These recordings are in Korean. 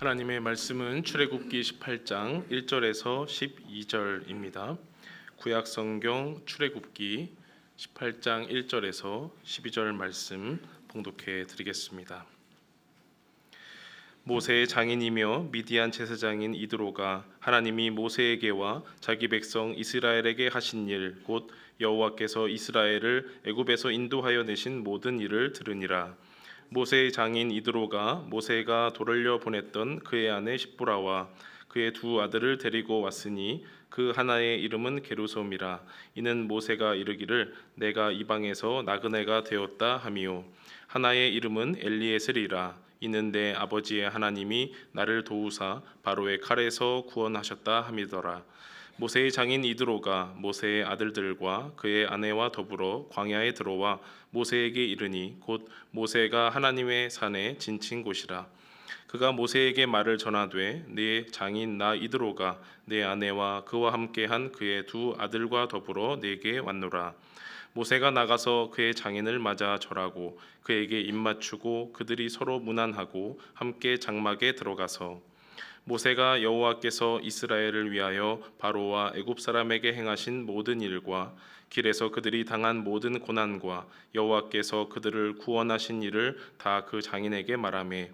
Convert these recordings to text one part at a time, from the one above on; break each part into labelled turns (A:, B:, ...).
A: 하나님의 말씀은 출애굽기 18장 1절에서 12절입니다. 구약 성경 출애굽기 18장 1절에서 12절 말씀 봉독해 드리겠습니다. 모세의 장인이며 미디안 제사장인 이드로가 하나님이 모세에게와 자기 백성 이스라엘에게 하신 일 곧 여호와께서 이스라엘을 애굽에서 인도하여 내신 모든 일을 들으니라. 모세의 장인 이드로가 모세가 돌려 보냈던 그의 아내 십보라와 그의 두 아들을 데리고 왔으니 그 하나의 이름은 게르솜이라. 이는 모세가 이르기를 내가 이방에서 나그네가 되었다 하미요. 하나의 이름은 엘리에셀이라. 이는 내 아버지의 하나님이 나를 도우사 바로의 칼에서 구원하셨다 함이더라. 모세의 장인 이드로가 모세의 아들들과 그의 아내와 더불어 광야에 들어와 모세에게 이르니 곧 모세가 하나님의 산에 진친 곳이라. 그가 모세에게 말을 전하되 네 장인 나 이드로가 내 아내와 그와 함께한 그의 두 아들과 더불어 내게 왔노라. 모세가 나가서 그의 장인을 맞아 절하고 그에게 입맞추고 그들이 서로 문안하고 함께 장막에 들어가서 모세가 여호와께서 이스라엘을 위하여 바로와 애굽 사람에게 행하신 모든 일과 길에서 그들이 당한 모든 고난과 여호와께서 그들을 구원하신 일을 다 그 장인에게 말하매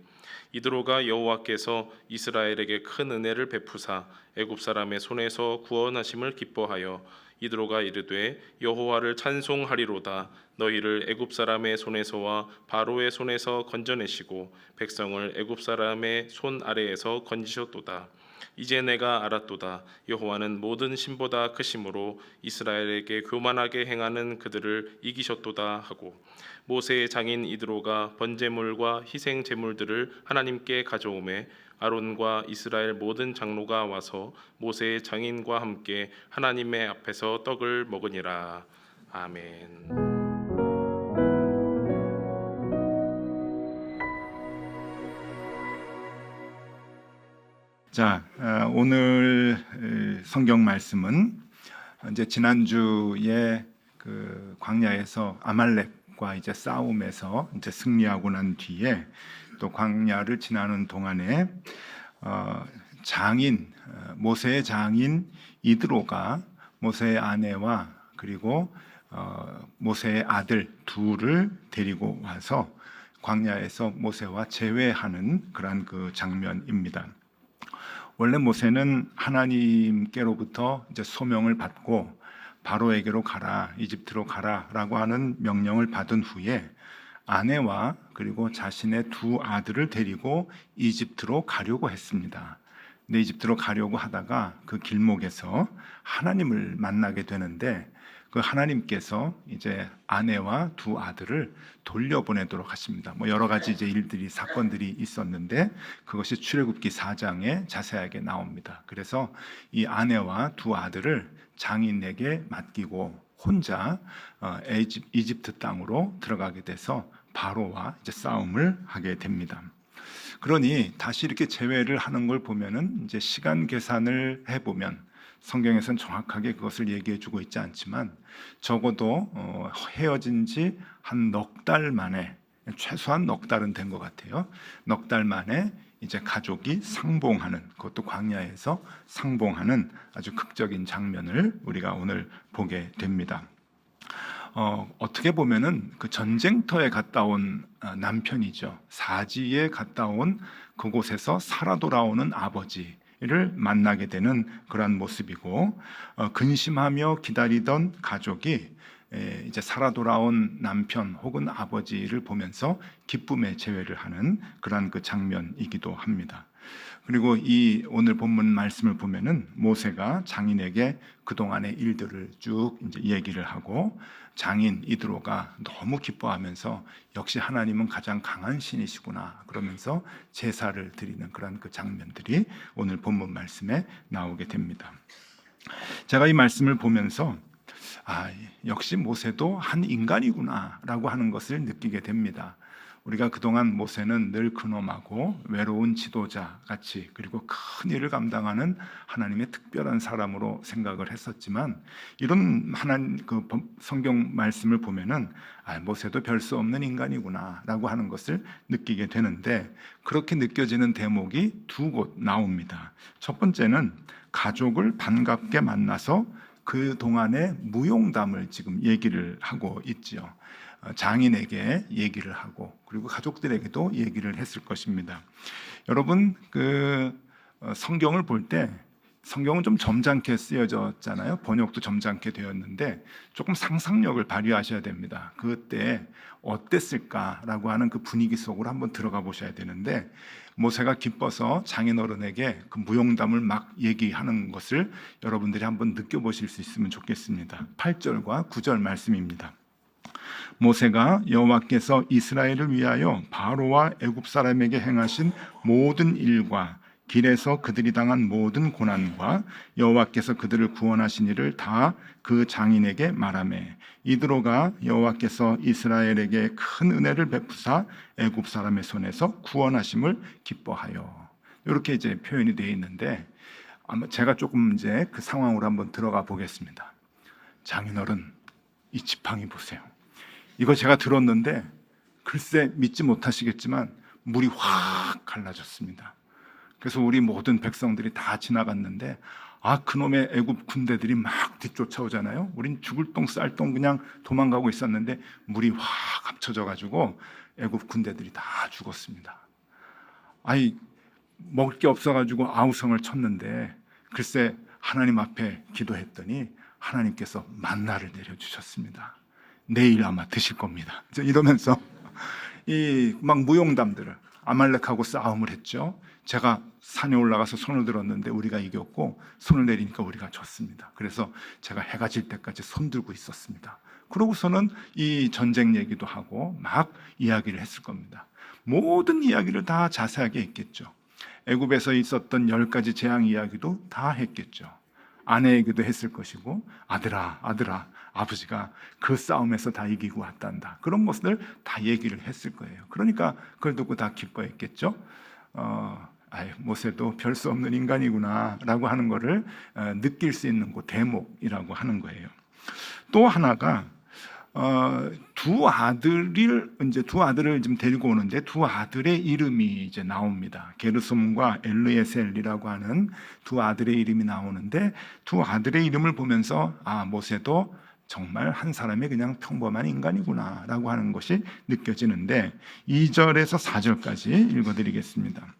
A: 이드로가 여호와께서 이스라엘에게 큰 은혜를 베푸사 애굽 사람의 손에서 구원하심을 기뻐하여 이드로가 이르되 여호와를 찬송하리로다. 너희를 애굽 사람의 손에서와 바로의 손에서 건져내시고 백성을 애굽 사람의 손 아래에서 건지셨도다. 이제 내가 알았도다. 여호와는 모든 신보다 크심으로 이스라엘에게 교만하게 행하는 그들을 이기셨도다 하고 모세의 장인 이드로가 번제물과 희생 제물들을 하나님께 가져오매 아론과 이스라엘 모든 장로가 와서 모세의 장인과 함께 하나님의 앞에서 떡을 먹으니라. 아멘.
B: 자, 오늘 성경 말씀은 이제 지난주에 그 광야에서 아말렉과 이제 싸움에서 이제 승리하고 난 뒤에 또 광야를 지나는 동안에 모세의 장인 이드로가 모세의 아내와 그리고 모세의 아들 둘을 데리고 와서 광야에서 모세와 재회하는 그런 그 장면입니다. 원래 모세는 하나님께로부터 이제 소명을 받고 바로에게로 가라, 이집트로 가라라고 하는 명령을 받은 후에 아내와 그리고 자신의 두 아들을 데리고 이집트로 가려고 했습니다. 근데 이집트로 가려고 하다가 그 길목에서 하나님을 만나게 되는데 그 하나님께서 이제 아내와 두 아들을 돌려보내도록 하십니다. 여러 가지 이제 사건들이 있었는데 그것이 출애굽기 4장에 자세하게 나옵니다. 그래서 이 아내와 두 아들을 장인에게 맡기고 혼자 이집트 땅으로 들어가게 돼서 바로와 이제 싸움을 하게 됩니다. 그러니 다시 이렇게 재회를 하는 걸 보면은 이제 시간 계산을 해보면 성경에서는 정확하게 그것을 얘기해주고 있지 않지만 적어도 헤어진 지 한 넉 달 만에, 최소한 넉 달은 된 것 같아요. 넉 달 만에 이제 가족이 상봉하는, 그것도 광야에서 상봉하는 아주 극적인 장면을 우리가 오늘 보게 됩니다. 어떻게 보면은 그 전쟁터에 갔다 온 남편이죠. 사지에 갔다 온 그곳에서 살아 돌아오는 아버지를 만나게 되는 그러한 모습이고, 근심하며 기다리던 가족이 이제 살아 돌아온 남편 혹은 아버지를 보면서 기쁨의 재회를 하는 그러한 그 장면이기도 합니다. 그리고 이 오늘 본문 말씀을 보면은 모세가 장인에게 그동안의 일들을 쭉 이제 얘기를 하고 장인 이드로가 너무 기뻐하면서 역시 하나님은 가장 강한 신이시구나 그러면서 제사를 드리는 그런 그 장면들이 오늘 본문 말씀에 나오게 됩니다. 제가 이 말씀을 보면서 역시 모세도 한 인간이구나 라고 하는 것을 느끼게 됩니다. 우리가 그동안 모세는 늘 그놈하고 외로운 지도자 같이, 그리고 큰 일을 감당하는 하나님의 특별한 사람으로 생각을 했었지만, 이런 성경 말씀을 보면은 모세도 별 수 없는 인간이구나라고 하는 것을 느끼게 되는데, 그렇게 느껴지는 대목이 두 곳 나옵니다. 첫 번째는 가족을 반갑게 만나서 그 동안의 무용담을 지금 얘기를 하고 있지요. 장인에게 얘기를 하고, 그리고 가족들에게도 얘기를 했을 것입니다. 여러분, 성경을 볼 때 성경은 좀 점잖게 쓰여졌잖아요. 번역도 점잖게 되었는데 조금 상상력을 발휘하셔야 됩니다. 그때 어땠을까라고 하는 그 분위기 속으로 한번 들어가 보셔야 되는데, 모세가 기뻐서 장인어른에게 그 무용담을 막 얘기하는 것을 여러분들이 한번 느껴보실 수 있으면 좋겠습니다. 8절과 9절 말씀입니다. 모세가 여호와께서 이스라엘을 위하여 바로와 애굽 사람에게 행하신 모든 일과 길에서 그들이 당한 모든 고난과 여호와께서 그들을 구원하신 일을 다 그 장인에게 말하매, 이드로가 여호와께서 이스라엘에게 큰 은혜를 베푸사 애굽 사람의 손에서 구원하심을 기뻐하여. 이렇게 이제 표현이 되어 있는데, 아마 제가 조금 이제 그 상황으로 한번 들어가 보겠습니다. 장인어른, 이 지팡이 보세요. 이거 제가 들었는데 글쎄 믿지 못하시겠지만 물이 확 갈라졌습니다. 그래서 우리 모든 백성들이 다 지나갔는데, 그놈의 애굽 군대들이 막 뒤쫓아오잖아요. 우린 죽을 똥 쌀 똥 그냥 도망가고 있었는데 물이 확 합쳐져 가지고 애굽 군대들이 다 죽었습니다. 먹을 게 없어 가지고 아우성을 쳤는데, 글쎄 하나님 앞에 기도했더니 하나님께서 만나를 내려주셨습니다. 내일 아마 드실 겁니다. 이러면서 막 무용담들을, 아말렉하고 싸움을 했죠. 제가 산에 올라가서 손을 들었는데 우리가 이겼고, 손을 내리니까 우리가 졌습니다. 그래서 제가 해가 질 때까지 손 들고 있었습니다. 그러고서는 이 전쟁 얘기도 하고 막 이야기를 했을 겁니다. 모든 이야기를 다 자세하게 했겠죠. 애굽에서 있었던 10가지 재앙 이야기도 다 했겠죠. 아내에게도 했을 것이고, 아들아 아버지가 그 싸움에서 다 이기고 왔단다, 그런 것을 다 얘기를 했을 거예요. 그러니까 그걸 듣고 다 기뻐했겠죠. 모세도 별 수 없는 인간이구나 라고 하는 것을 느낄 수 있는 그 대목이라고 하는 거예요. 또 하나가 두 아들을 지금 데리고 오는데, 두 아들의 이름이 이제 나옵니다. 게르솜과 엘르에셀이라고 하는 두 아들의 이름이 나오는데, 두 아들의 이름을 보면서 모세도 정말 한 사람이 그냥 평범한 인간이구나 라고 하는 것이 느껴지는데, 2절에서 4절까지 읽어드리겠습니다.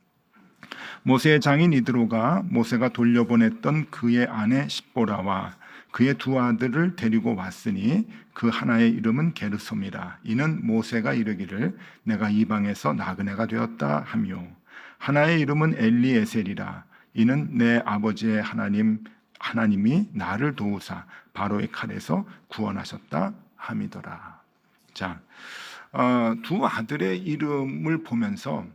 B: 모세의 장인 이드로가 모세가 돌려보냈던 그의 아내 십보라와 그의 두 아들을 데리고 왔으니 그 하나의 이름은 게르솜이라. 이는 모세가 이르기를 내가 이방에서 나그네가 되었다 하며, 하나의 이름은 엘리에셀이라. 이는 내 아버지의 하나님이 나를 도우사 바로의 칼에서 구원하셨다 함이더라. 자, 두 아들의 이름을 보면서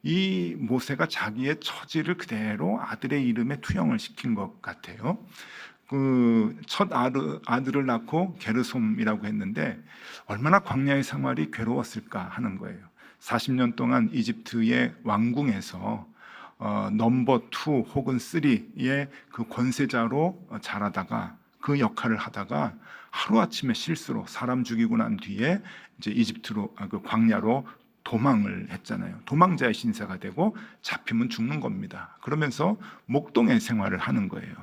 B: 이 모세가 자기의 처지를 그대로 아들의 이름에 투영을 시킨 것 같아요. 첫 아들을 낳고 게르솜이라고 했는데, 얼마나 광야의 생활이 괴로웠을까 하는 거예요. 40년 동안 이집트의 왕궁에서 넘버 2 혹은 3의 그 권세자로 자라다가, 그 역할을 하다가 하루아침에 실수로 사람 죽이고 난 뒤에 이제 이집트로, 그 광야로 도망을 했잖아요. 도망자의 신세가 되고 잡히면 죽는 겁니다. 그러면서 목동의 생활을 하는 거예요.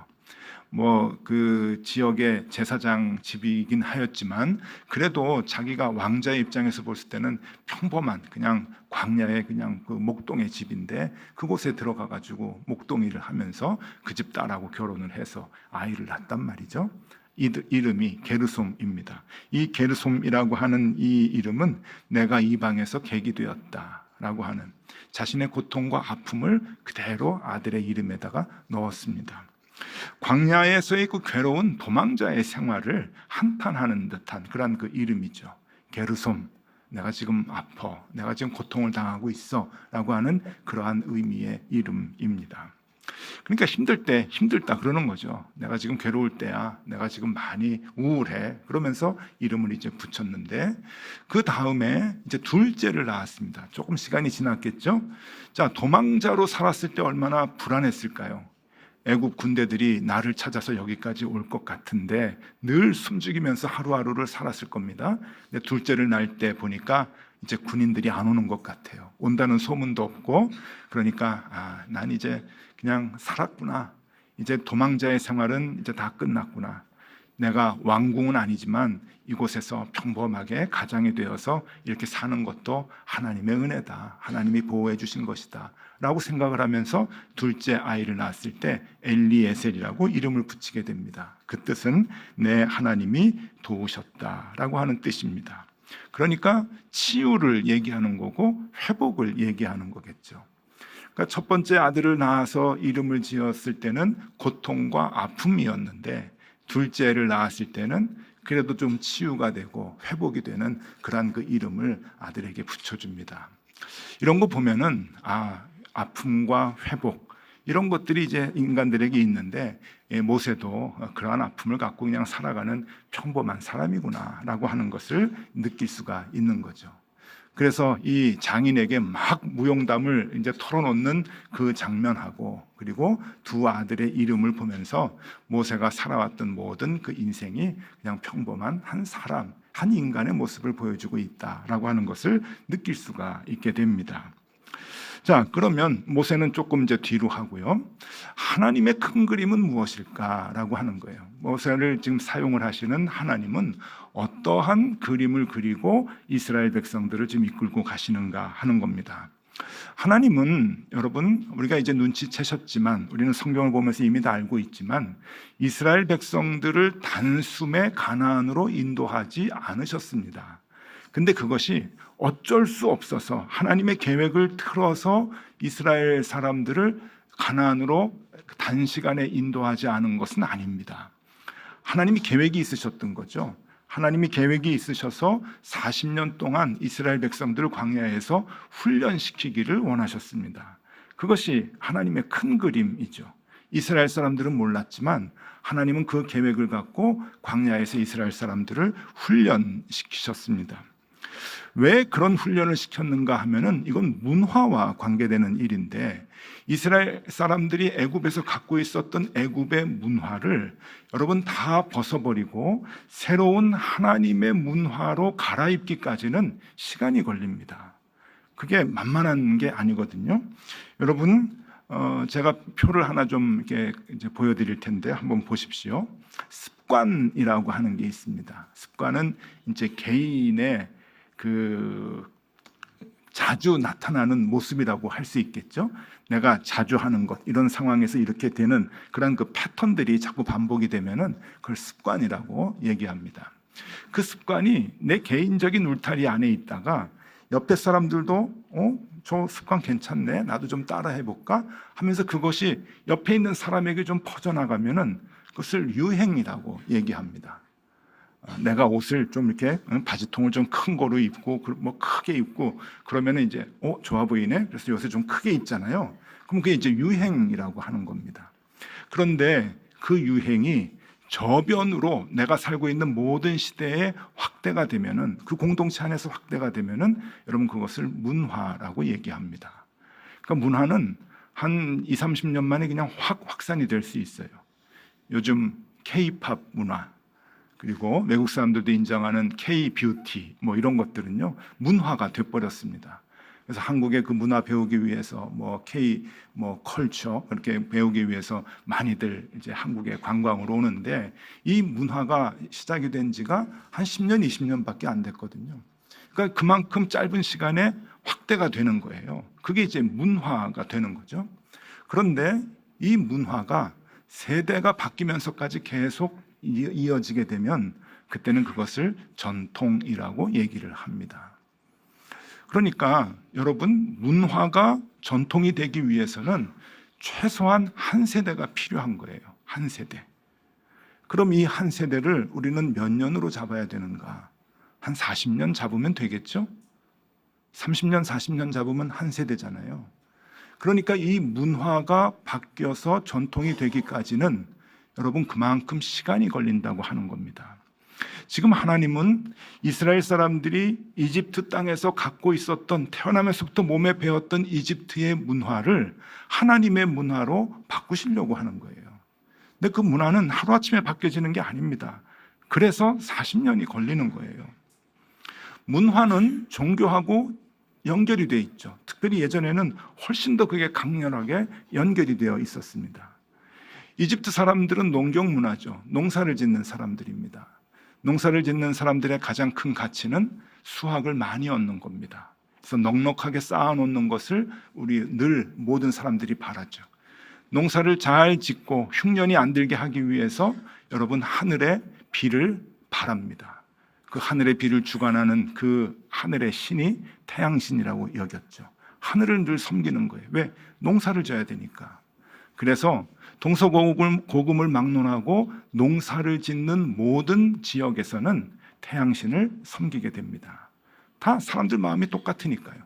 B: 그 지역의 제사장 집이긴 하였지만, 그래도 자기가 왕자의 입장에서 봤을 때는 평범한 그냥 광야의 그냥 그 목동의 집인데, 그곳에 들어가 가지고 목동일을 하면서 그 집 딸하고 결혼을 해서 아이를 낳았단 말이죠. 이름이 게르솜입니다. 이 게르솜이라고 하는 이 이름은 내가 이방에서 객이 되었다라고 하는, 자신의 고통과 아픔을 그대로 아들의 이름에다가 넣었습니다. 광야에서의 그 괴로운 도망자의 생활을 한탄하는 듯한 그런 그 이름이죠. 게르솜, 내가 지금 아파, 내가 지금 고통을 당하고 있어 라고 하는 그러한 의미의 이름입니다. 그러니까 힘들 때 힘들다 그러는 거죠. 내가 지금 괴로울 때야. 내가 지금 많이 우울해. 그러면서 이름을 이제 붙였는데 그 다음에 이제 둘째를 낳았습니다. 조금 시간이 지났겠죠. 자, 도망자로 살았을 때 얼마나 불안했을까요? 애굽 군대들이 나를 찾아서 여기까지 올 것 같은데 늘 숨죽이면서 하루하루를 살았을 겁니다. 근데 둘째를 낳을 때 보니까 이제 군인들이 안 오는 것 같아요. 온다는 소문도 없고, 그러니까 난 이제 그냥 살았구나. 이제 도망자의 생활은 이제 다 끝났구나. 내가 왕궁은 아니지만 이곳에서 평범하게 가장이 되어서 이렇게 사는 것도 하나님의 은혜다. 하나님이 보호해 주신 것이다. 라고 생각을 하면서 둘째 아이를 낳았을 때 엘리에셀이라고 이름을 붙이게 됩니다. 그 뜻은 내 하나님이 도우셨다라고 하는 뜻입니다. 그러니까 치유를 얘기하는 거고 회복을 얘기하는 거겠죠. 그러니까 첫 번째 아들을 낳아서 이름을 지었을 때는 고통과 아픔이었는데 둘째를 낳았을 때는 그래도 좀 치유가 되고 회복이 되는 그러한 그 이름을 아들에게 붙여줍니다. 이런 거 보면은 아픔과 회복 이런 것들이 이제 인간들에게 있는데 모세도 그러한 아픔을 갖고 그냥 살아가는 평범한 사람이구나라고 하는 것을 느낄 수가 있는 거죠. 그래서 이 장인에게 막 무용담을 이제 털어놓는 그 장면하고 그리고 두 아들의 이름을 보면서 모세가 살아왔던 모든 그 인생이 그냥 평범한 한 사람, 한 인간의 모습을 보여주고 있다라고 하는 것을 느낄 수가 있게 됩니다. 자, 그러면 모세는 조금 이제 뒤로 하고요. 하나님의 큰 그림은 무엇일까라고 하는 거예요. 모세를 지금 사용을 하시는 하나님은 어떠한 그림을 그리고 이스라엘 백성들을 지금 이끌고 가시는가 하는 겁니다. 하나님은 여러분 우리가 이제 눈치채셨지만 우리는 성경을 보면서 이미 다 알고 있지만 이스라엘 백성들을 단숨에 가나안으로 인도하지 않으셨습니다. 근데 그것이 어쩔 수 없어서 하나님의 계획을 틀어서 이스라엘 사람들을 가나안으로 단시간에 인도하지 않은 것은 아닙니다. 하나님이 계획이 있으셨던 거죠. 하나님이 계획이 있으셔서 40년 동안 이스라엘 백성들을 광야에서 훈련시키기를 원하셨습니다. 그것이 하나님의 큰 그림이죠. 이스라엘 사람들은 몰랐지만 하나님은 그 계획을 갖고 광야에서 이스라엘 사람들을 훈련시키셨습니다. 왜 그런 훈련을 시켰는가 하면은 이건 문화와 관계되는 일인데 이스라엘 사람들이 애굽에서 갖고 있었던 애굽의 문화를 여러분 다 벗어버리고 새로운 하나님의 문화로 갈아입기까지는 시간이 걸립니다. 그게 만만한 게 아니거든요. 여러분 제가 표를 하나 좀 이렇게 이제 보여드릴 텐데 한번 보십시오. 습관이라고 하는 게 있습니다. 습관은 이제 개인의 그 자주 나타나는 모습이라고 할 수 있겠죠. 내가 자주 하는 것 이런 상황에서 이렇게 되는 그런 그 패턴들이 자꾸 반복이 되면은 그걸 습관이라고 얘기합니다. 그 습관이 내 개인적인 울타리 안에 있다가 옆에 사람들도 저 습관 괜찮네 나도 좀 따라 해볼까 하면서 그것이 옆에 있는 사람에게 좀 퍼져나가면은 그것을 유행이라고 얘기합니다. 내가 옷을 좀 이렇게 바지통을 좀 큰 거로 입고 뭐 크게 입고 그러면은 이제 좋아 보이네. 그래서 요새 좀 크게 입잖아요. 그럼 그게 이제 유행이라고 하는 겁니다. 그런데 그 유행이 저변으로 내가 살고 있는 모든 시대에 확대가 되면은 그 공동체 안에서 확대가 되면은 여러분 그것을 문화라고 얘기합니다. 그러니까 문화는 한 20, 30년 만에 그냥 확 확산이 될 수 있어요. 요즘 K-팝 문화 그리고 외국 사람들도 인정하는 K-뷰티 뭐 이런 것들은요 문화가 돼버렸습니다. 그래서 한국의 그 문화 배우기 위해서 뭐 K 뭐 컬처 이렇게 배우기 위해서 많이들 이제 한국에 관광으로 오는데 이 문화가 시작이 된 지가 한 10년, 20년밖에 안 됐거든요. 그러니까 그만큼 짧은 시간에 확대가 되는 거예요. 그게 이제 문화가 되는 거죠. 그런데 이 문화가 세대가 바뀌면서까지 계속 이어지게 되면 그때는 그것을 전통이라고 얘기를 합니다. 그러니까 여러분 문화가 전통이 되기 위해서는 최소한 한 세대가 필요한 거예요. 한 세대. 그럼 이 한 세대를 우리는 몇 년으로 잡아야 되는가? 한 40년 잡으면 되겠죠? 30년, 40년 잡으면 한 세대잖아요. 그러니까 이 문화가 바뀌어서 전통이 되기까지는 여러분 그만큼 시간이 걸린다고 하는 겁니다. 지금 하나님은 이스라엘 사람들이 이집트 땅에서 갖고 있었던, 태어나면서부터 몸에 배웠던 이집트의 문화를 하나님의 문화로 바꾸시려고 하는 거예요. 근데 그 문화는 하루아침에 바뀌어지는 게 아닙니다. 그래서 40년이 걸리는 거예요. 문화는 종교하고 연결이 되어 있죠. 특별히 예전에는 훨씬 더 그게 강렬하게 연결이 되어 있었습니다. 이집트 사람들은 농경 문화죠. 농사를 짓는 사람들입니다. 농사를 짓는 사람들의 가장 큰 가치는 수확을 많이 얻는 겁니다. 그래서 넉넉하게 쌓아놓는 것을 우리 늘 모든 사람들이 바라죠. 농사를 잘 짓고 흉년이 안 들게 하기 위해서 여러분 하늘의 비를 바랍니다. 그 하늘의 비를 주관하는 그 하늘의 신이 태양신이라고 여겼죠. 하늘을 늘 섬기는 거예요. 왜? 농사를 져야 되니까. 그래서 동서고금을 막론하고 농사를 짓는 모든 지역에서는 태양신을 섬기게 됩니다. 다 사람들 마음이 똑같으니까요.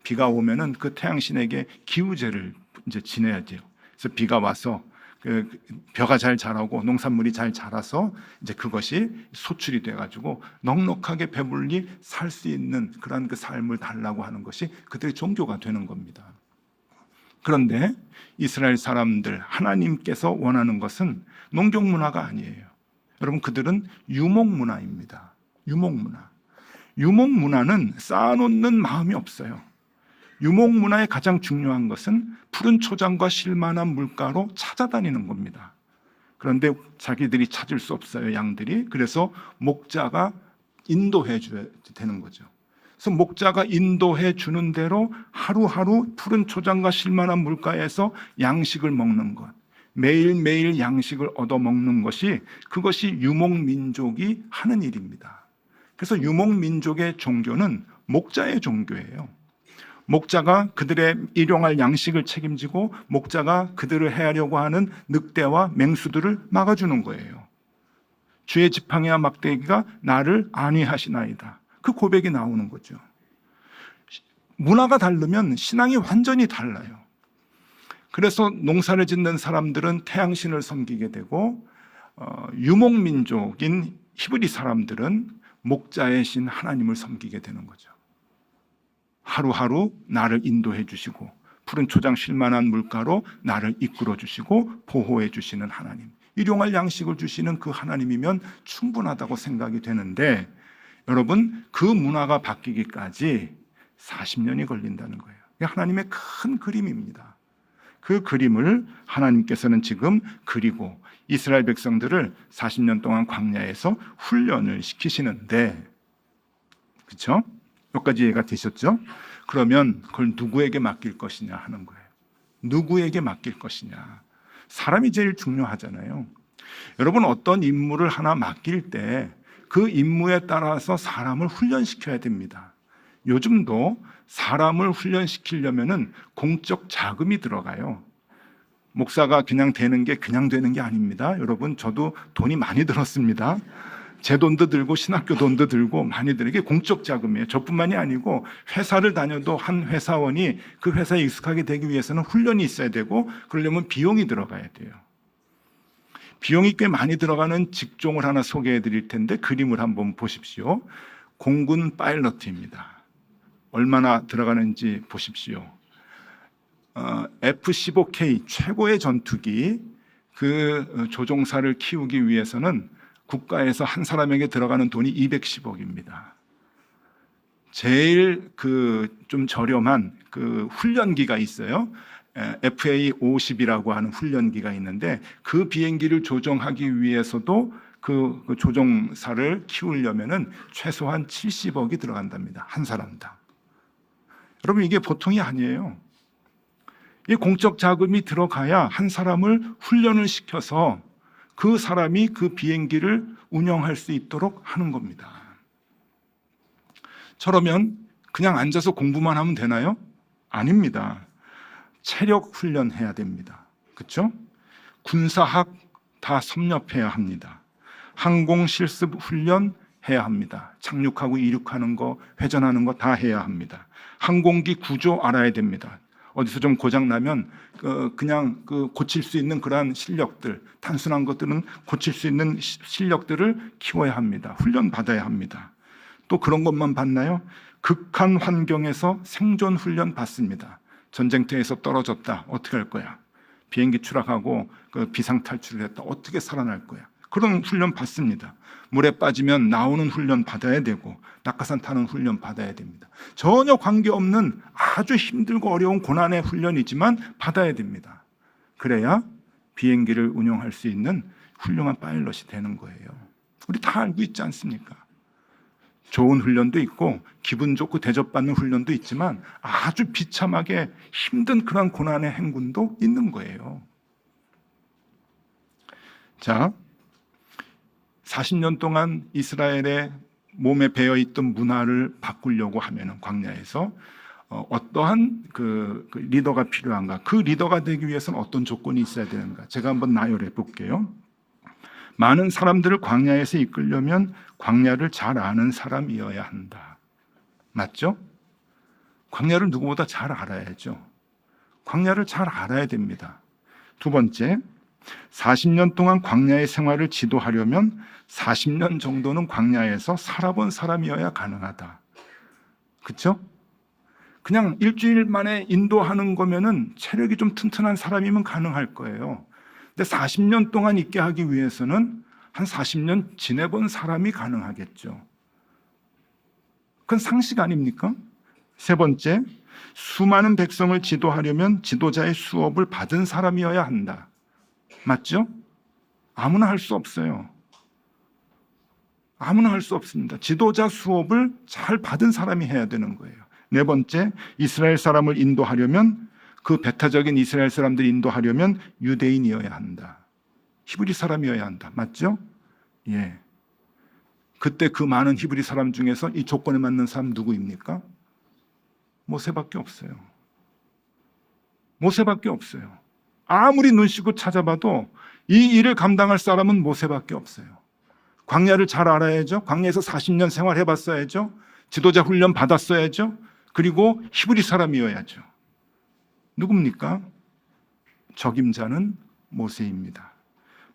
B: 비가 오면은 그 태양신에게 기우제를 이제 지내야죠. 그래서 비가 와서 그 벼가 잘 자라고 농산물이 잘 자라서 이제 그것이 소출이 돼가지고 넉넉하게 배불리 살 수 있는 그런 그 삶을 달라고 하는 것이 그들의 종교가 되는 겁니다. 그런데 이스라엘 사람들, 하나님께서 원하는 것은 농경 문화가 아니에요. 여러분, 그들은 유목 문화입니다. 유목 문화. 유목 문화는 쌓아놓는 마음이 없어요. 유목 문화의 가장 중요한 것은 푸른 초장과 쉴만한 물가로 찾아다니는 겁니다. 그런데 자기들이 찾을 수 없어요, 양들이. 그래서 목자가 인도해 줘야 되는 거죠. 그래서 목자가 인도해 주는 대로 하루하루 푸른 초장과 쉴만한 물가에서 양식을 먹는 것, 매일매일 양식을 얻어 먹는 것이, 그것이 유목민족이 하는 일입니다. 그래서 유목민족의 종교는 목자의 종교예요. 목자가 그들의 일용할 양식을 책임지고 목자가 그들을 해하려고 하는 늑대와 맹수들을 막아주는 거예요. 주의 지팡이와 막대기가 나를 안위하시나이다. 그 고백이 나오는 거죠. 문화가 다르면 신앙이 완전히 달라요. 그래서 농사를 짓는 사람들은 태양신을 섬기게 되고 유목민족인 히브리 사람들은 목자의 신 하나님을 섬기게 되는 거죠. 하루하루 나를 인도해 주시고 푸른 초장 쉴만한 물가로 나를 이끌어 주시고 보호해 주시는 하나님, 일용할 양식을 주시는 그 하나님이면 충분하다고 생각이 되는데, 여러분, 그 문화가 바뀌기까지 40년이 걸린다는 거예요. 이게 하나님의 큰 그림입니다. 그 그림을 하나님께서는 지금 그리고 이스라엘 백성들을 40년 동안 광야에서 훈련을 시키시는데, 그렇죠? 여기까지 이해가 되셨죠? 그러면 그걸 누구에게 맡길 것이냐 하는 거예요. 누구에게 맡길 것이냐. 사람이 제일 중요하잖아요. 여러분, 어떤 임무를 하나 맡길 때 그 임무에 따라서 사람을 훈련시켜야 됩니다. 요즘도 사람을 훈련시키려면은 공적 자금이 들어가요. 목사가 그냥 되는 게 그냥 되는 게 아닙니다. 여러분, 저도 돈이 많이 들었습니다. 제 돈도 들고 신학교 돈도 들고 많이 들고, 이게 공적 자금이에요. 저뿐만이 아니고 회사를 다녀도 한 회사원이 그 회사에 익숙하게 되기 위해서는 훈련이 있어야 되고, 그러려면 비용이 들어가야 돼요. 비용이 꽤 많이 들어가는 직종을 하나 소개해 드릴 텐데 그림을 한번 보십시오. 공군 파일럿입니다. 얼마나 들어가는지 보십시오. F-15K 최고의 전투기, 그 조종사를 키우기 위해서는 국가에서 한 사람에게 들어가는 돈이 210억입니다. 제일 좀 저렴한 그 훈련기가 있어요. FA-50이라고 하는 훈련기가 있는데, 그 비행기를 조종하기 위해서도 그 조종사를 키우려면은 최소한 70억이 들어간답니다. 한 사람당. 여러분, 이게 보통이 아니에요. 이 공적 자금이 들어가야 한 사람을 훈련을 시켜서 그 사람이 그 비행기를 운영할 수 있도록 하는 겁니다. 저러면 그냥 앉아서 공부만 하면 되나요? 아닙니다. 체력 훈련해야 됩니다. 그렇죠? 군사학 다 섭렵해야 합니다. 항공 실습 훈련 해야 합니다. 착륙하고 이륙하는 거, 회전하는 거 다 해야 합니다. 항공기 구조 알아야 됩니다. 어디서 좀 고장 나면 그냥 고칠 수 있는 그러한 실력들, 단순한 것들은 고칠 수 있는 실력들을 키워야 합니다. 훈련 받아야 합니다. 또 그런 것만 받나요? 극한 환경에서 생존 훈련 받습니다. 전쟁터에서 떨어졌다. 어떻게 할 거야? 비행기 추락하고 비상 탈출을 했다. 어떻게 살아날 거야? 그런 훈련 받습니다. 물에 빠지면 나오는 훈련 받아야 되고 낙하산 타는 훈련 받아야 됩니다. 전혀 관계없는 아주 힘들고 어려운 고난의 훈련이지만 받아야 됩니다. 그래야 비행기를 운용할 수 있는 훌륭한 파일럿이 되는 거예요. 우리 다 알고 있지 않습니까? 좋은 훈련도 있고 기분 좋고 대접받는 훈련도 있지만 아주 비참하게 힘든 그런 고난의 행군도 있는 거예요. 자, 40년 동안 이스라엘의 몸에 배어있던 문화를 바꾸려고 하면 광야에서 어떠한 그 리더가 필요한가? 그 리더가 되기 위해서는 어떤 조건이 있어야 되는가? 제가 한번 나열해 볼게요. 많은 사람들을 광야에서 이끌려면 광야를 잘 아는 사람이어야 한다. 맞죠? 광야를 누구보다 잘 알아야죠. 광야를 잘 알아야 됩니다. 두 번째, 40년 동안 광야의 생활을 지도하려면 40년 정도는 광야에서 살아본 사람이어야 가능하다. 그렇죠? 그냥 일주일 만에 인도하는 거면은 체력이 좀 튼튼한 사람이면 가능할 거예요. 근데 40년 동안 있게 하기 위해서는 한 40년 지내본 사람이 가능하겠죠. 그건 상식 아닙니까? 세 번째, 수많은 백성을 지도하려면 지도자의 수업을 받은 사람이어야 한다. 맞죠? 아무나 할 수 없어요. 아무나 할 수 없습니다. 지도자 수업을 잘 받은 사람이 해야 되는 거예요. 네 번째, 이스라엘 사람을 인도하려면 그 배타적인 이스라엘 사람들을 인도하려면 유대인이어야 한다. 히브리 사람이어야 한다. 맞죠? 예. 그때 그 많은 히브리 사람 중에서 이 조건에 맞는 사람 누구입니까? 모세밖에 없어요. 모세밖에 없어요. 아무리 눈 씻고 찾아봐도 이 일을 감당할 사람은 모세밖에 없어요. 광야를 잘 알아야죠. 광야에서 40년 생활해 봤어야죠. 지도자 훈련 받았어야죠. 그리고 히브리 사람이어야죠. 누굽니까? 적임자는 모세입니다.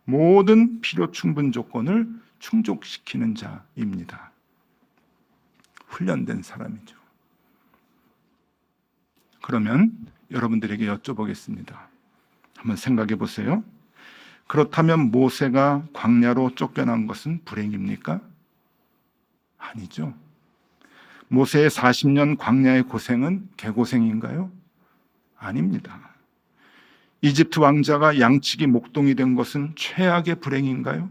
B: 모든 필요 충분 조건을 충족시키는 자입니다. 훈련된 사람이죠. 그러면 여러분들에게 여쭤보겠습니다. 한번 생각해 보세요. 그렇다면 모세가 광야로 쫓겨난 것은 불행입니까? 아니죠. 모세의 40년 광야의 고생은 개고생인가요? 아닙니다. 이집트 왕자가 양치기 목동이 된 것은 최악의 불행인가요?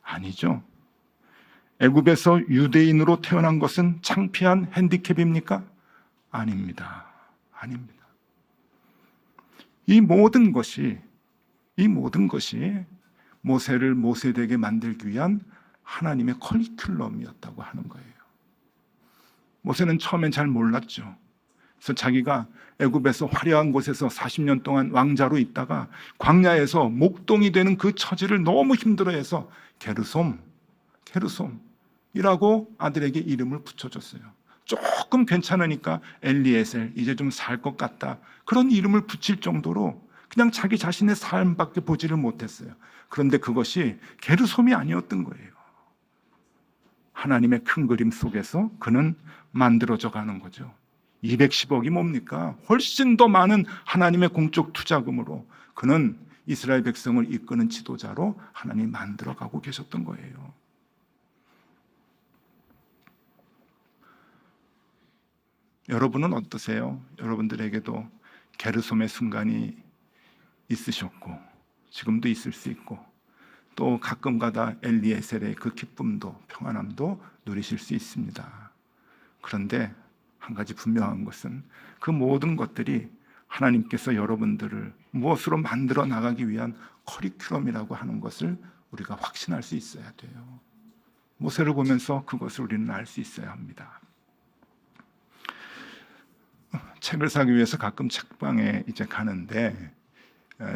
B: 아니죠. 애굽에서 유대인으로 태어난 것은 창피한 핸디캡입니까? 아닙니다. 아닙니다. 이 모든 것이 모세를 모세되게 만들기 위한 하나님의 커리큘럼이었다고 하는 거예요. 모세는 처음엔 잘 몰랐죠. 그래서 자기가 애굽에서 화려한 곳에서 40년 동안 왕자로 있다가 광야에서 목동이 되는 그 처지를 너무 힘들어해서 게르솜이라고 아들에게 이름을 붙여줬어요. 조금 괜찮으니까 엘리에셀, 이제 좀 살 것 같다, 그런 이름을 붙일 정도로 그냥 자기 자신의 삶밖에 보지를 못했어요. 그런데 그것이 게르솜이 아니었던 거예요. 하나님의 큰 그림 속에서 그는 만들어져 가는 거죠. 210억이 뭡니까? 훨씬 더 많은 하나님의 공적 투자금으로 그는 이스라엘 백성을 이끄는 지도자로 하나님이 만들어가고 계셨던 거예요. 여러분은 어떠세요? 여러분들에게도 게르솜의 순간이 있으셨고 지금도 있을 수 있고 또 가끔가다 엘리에셀의 그 기쁨도 평안함도 누리실 수 있습니다. 그런데 한 가지 분명한 것은 그 모든 것들이 하나님께서 여러분들을 무엇으로 만들어 나가기 위한 커리큘럼이라고 하는 것을 우리가 확신할 수 있어야 돼요. 모세를 보면서 그것을 우리는 알 수 있어야 합니다. 책을 사기 위해서 가끔 책방에 이제 가는데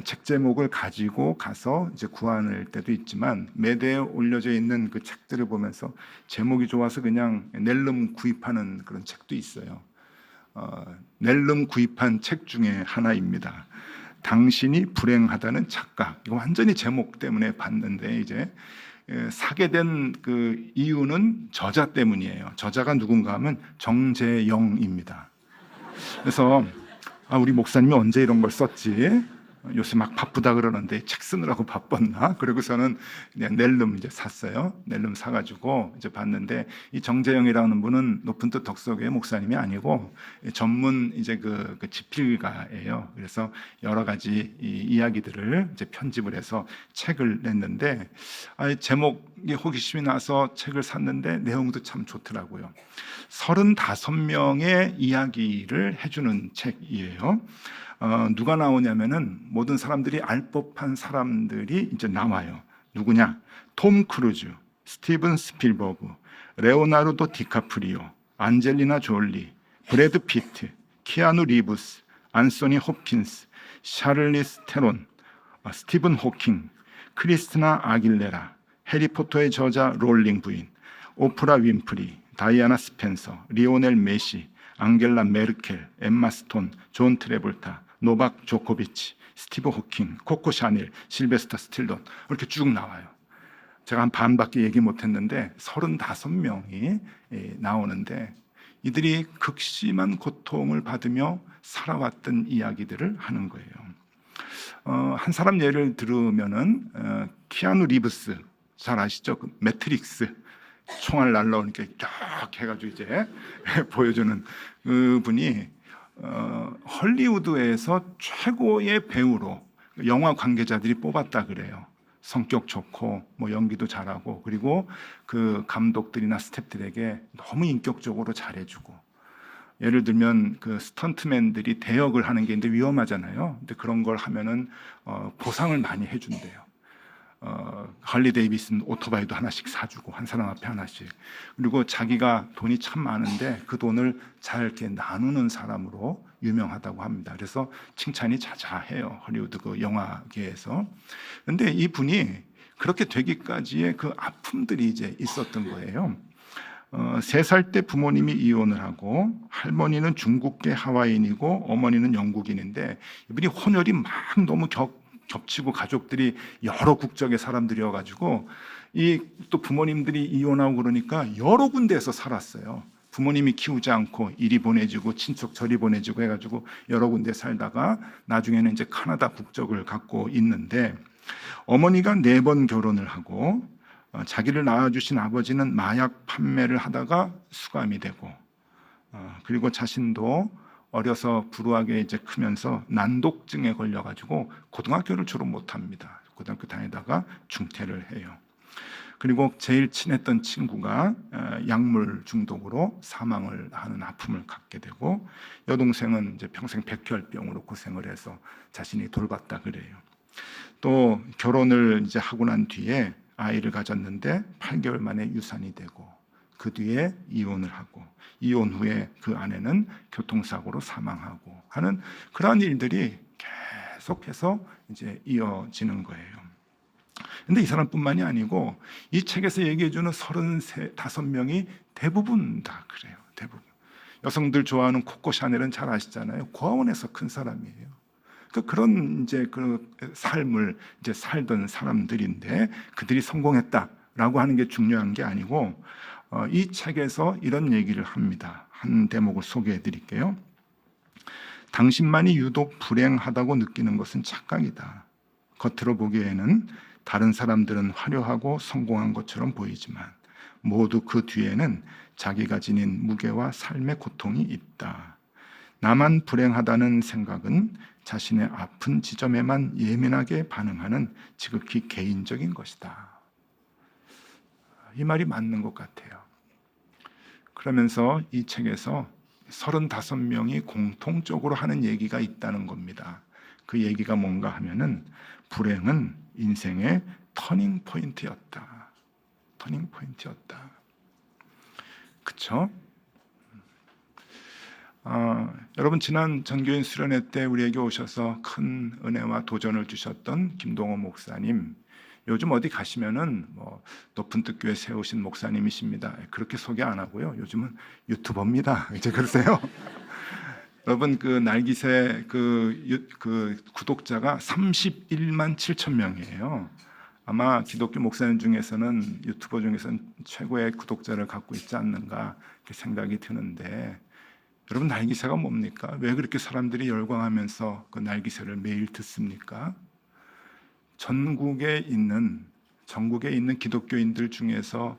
B: 책 제목을 가지고 가서 이제 구할 때도 있지만 매대에 올려져 있는 그 책들을 보면서 제목이 좋아서 그냥 낼름 구입하는 그런 책도 있어요. 넬름 구입한 책 중에 하나입니다. 당신이 불행하다는 착각. 이거 완전히 제목 때문에 봤는데 이제 사게 된 그 이유는 저자 때문이에요. 저자가 누군가 하면 정재영입니다. 그래서 우리 목사님이 언제 이런 걸 썼지? 요새 막 바쁘다 그러는데 책 쓰느라고 바빴나? 그러고서는 그냥 넬름 이제 샀어요. 넬름 사가지고 이제 봤는데 이 정재영이라는 분은 높은 뜻 덕석의 목사님이 아니고 전문 이제 그 집필가예요. 그래서 여러 가지 이야기들을 이제 편집을 해서 책을 냈는데 제목에 호기심이 나서 책을 샀는데 내용도 참 좋더라고요. 35명의 이야기를 해주는 책이에요. 누가 나오냐면은 모든 사람들이 알 법한 사람들이 이제 나와요. 누구냐? 톰 크루즈, 스티븐 스필버그, 레오나르도 디카프리오, 안젤리나 졸리, 브래드 피트, 키아누 리브스, 안소니 호핀스, 샤를리스 테론, 스티븐 호킹, 크리스티나 아길레라, 해리포터의 저자 롤링 부인, 오프라 윈프리, 다이아나 스펜서, 리오넬 메시, 앙겔라 메르켈, 엠마 스톤, 존 트래볼타, 노박 조코비치, 스티브 호킹, 코코 샤넬, 실베스타 스틸론 이렇게 쭉 나와요. 제가 한 반밖에 얘기 못했는데 35명이 나오는데 이들이 극심한 고통을 받으며 살아왔던 이야기들을 하는 거예요. 한 사람 예를 들으면은 키아누 리브스 잘 아시죠? 그 매트릭스 총알 날라오니까 딱 해가지고 이제 보여주는 그분이 헐리우드에서 최고의 배우로 영화 관계자들이 뽑았다 그래요. 성격 좋고 뭐 연기도 잘하고 그리고 그 감독들이나 스태프들에게 너무 인격적으로 잘해주고 예를 들면 그 스턴트맨들이 대역을 하는 게 있는데 위험하잖아요. 근데 그런 걸 하면은 보상을 많이 해준대요. 할리 데이비슨 오토바이도 하나씩 사주고 한 사람 앞에 하나씩. 그리고 자기가 돈이 참 많은데 그 돈을 잘 이렇게 나누는 사람으로 유명하다고 합니다. 그래서 칭찬이 자자해요. 헐리우드 그 영화계에서. 근데 이 분이 그렇게 되기까지의 그 아픔들이 이제 있었던 거예요. 3살 때 부모님이 이혼을 하고 할머니는 중국계 하와이인이고 어머니는 영국인인데 이분이 혼혈이 막 너무 겹치고 가족들이 여러 국적의 사람들이어가지고 이 또 부모님들이 이혼하고 그러니까 여러 군데에서 살았어요. 부모님이 키우지 않고 이리 보내주고 친척 저리 보내주고 해가지고 여러 군데 살다가 나중에는 이제 카나다 국적을 갖고 있는데 어머니가 4번 결혼을 하고 자기를 낳아주신 아버지는 마약 판매를 하다가 수감이 되고 그리고 자신도 어려서 불우하게 이제 크면서 난독증에 걸려가지고 고등학교를 졸업 못합니다. 고등학교 다니다가 중퇴를 해요. 그리고 제일 친했던 친구가 약물 중독으로 사망을 하는 아픔을 갖게 되고 여동생은 이제 평생 백혈병으로 고생을 해서 자신이 돌봤다 그래요. 또 결혼을 이제 하고 난 뒤에 아이를 가졌는데 8개월 만에 유산이 되고 그 뒤에 이혼을 하고 이혼 후에 그 아내는 교통사고로 사망하고 하는 그러한 일들이 계속해서 이제 이어지는 거예요. 근데 이 사람뿐만이 아니고 이 책에서 얘기해주는 35명이 대부분 다 그래요. 대부분. 여성들 좋아하는 코코 샤넬은 잘 아시잖아요. 고아원에서 큰 사람이에요. 그런 이제 그 삶을 이제 살던 사람들인데 그들이 성공했다라고 하는 게 중요한 게 아니고 이 책에서 이런 얘기를 합니다. 한 대목을 소개해 드릴게요. 당신만이 유독 불행하다고 느끼는 것은 착각이다. 겉으로 보기에는 다른 사람들은 화려하고 성공한 것처럼 보이지만 모두 그 뒤에는 자기가 지닌 무게와 삶의 고통이 있다. 나만 불행하다는 생각은 자신의 아픈 지점에만 예민하게 반응하는 지극히 개인적인 것이다. 이 말이 맞는 것 같아요. 그러면서 이 책에서 35명이 공통적으로 하는 얘기가 있다는 겁니다. 그 얘기가 뭔가 하면은 불행은 인생의 터닝 포인트였다. 터닝 포인트였다. 그쵸? 여러분 지난 전교인 수련회 때 우리에게 오셔서 큰 은혜와 도전을 주셨던 김동호 목사님, 요즘 어디 가시면은 뭐 높은 뜻 교회 세우신 목사님이십니다. 그렇게 소개 안 하고요. 요즘은 유튜버입니다. 이제 그러세요. 여러분 그 날기새 그 구독자가 31만 7천 명이에요. 아마 기독교 목사님 중에서는 유튜버 중에서는 최고의 구독자를 갖고 있지 않는가 이렇게 생각이 드는데 여러분 날기새가 뭡니까? 왜 그렇게 사람들이 열광하면서 그 날기새를 매일 듣습니까? 전국에 있는 기독교인들 중에서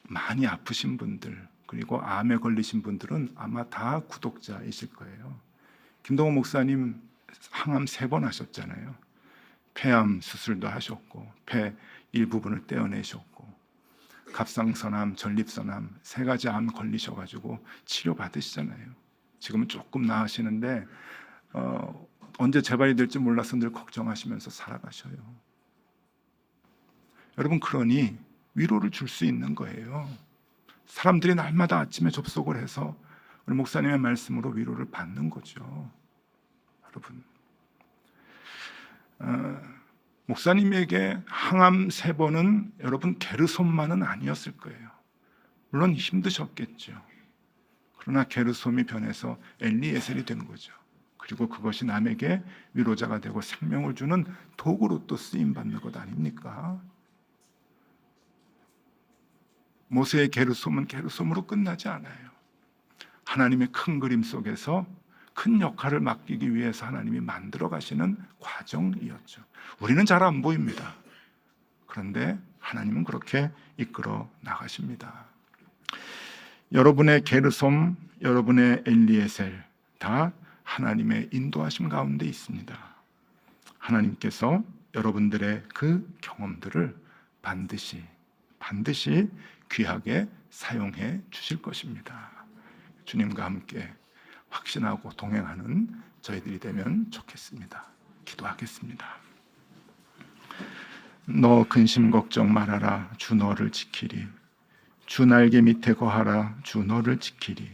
B: 많이 아프신 분들 그리고 암에 걸리신 분들은 아마 다 구독자이실 거예요. 김동호 목사님 항암 3번 하셨잖아요. 폐암 수술도 하셨고 폐 일부분을 떼어내셨고 갑상선암, 전립선암 3가지 암 걸리셔가지고 치료 받으시잖아요. 지금은 조금 나으시는데 언제 재발이 될지 몰라서 늘 걱정하시면서 살아가셔요. 여러분 그러니 위로를 줄 수 있는 거예요. 사람들이 날마다 아침에 접속을 해서 우리 목사님의 말씀으로 위로를 받는 거죠. 여러분 목사님에게 항암 3번은 여러분 게르솜만은 아니었을 거예요. 물론 힘드셨겠죠. 그러나 게르솜이 변해서 엘리에셀이 된 거죠. 그리고 그것이 남에게 위로자가 되고 생명을 주는 도구로 또 쓰임받는 것 아닙니까? 모세의 게르솜은 게르솜으로 끝나지 않아요. 하나님의 큰 그림 속에서 큰 역할을 맡기기 위해서 하나님이 만들어 가시는 과정이었죠. 우리는 잘 안 보입니다. 그런데 하나님은 그렇게 이끌어 나가십니다. 여러분의 게르솜, 여러분의 엘리에셀 다 하나님의 인도하심 가운데 있습니다. 하나님께서 여러분들의 그 경험들을 반드시 귀하게 사용해 주실 것입니다. 주님과 함께 확신하고 동행하는 저희들이 되면 좋겠습니다. 기도하겠습니다. 너 근심 걱정 말아라. 주 너를 지키리. 주 날개 밑에 거하라. 주 너를 지키리.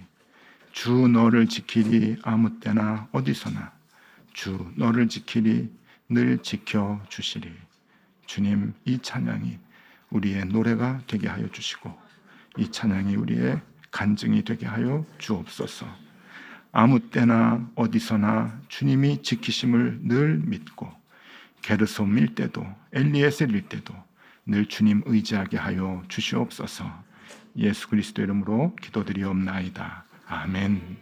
B: 주 너를 지키리. 아무 때나 어디서나 주 너를 지키리. 늘 지켜주시리. 주님, 이 찬양이 우리의 노래가 되게 하여 주시고 이 찬양이 우리의 간증이 되게 하여 주옵소서. 아무 때나 어디서나 주님이 지키심을 늘 믿고 게르솜일 때도 엘리에셀일 때도 늘 주님 의지하게 하여 주시옵소서. 예수 그리스도 이름으로 기도드리옵나이다. 아멘.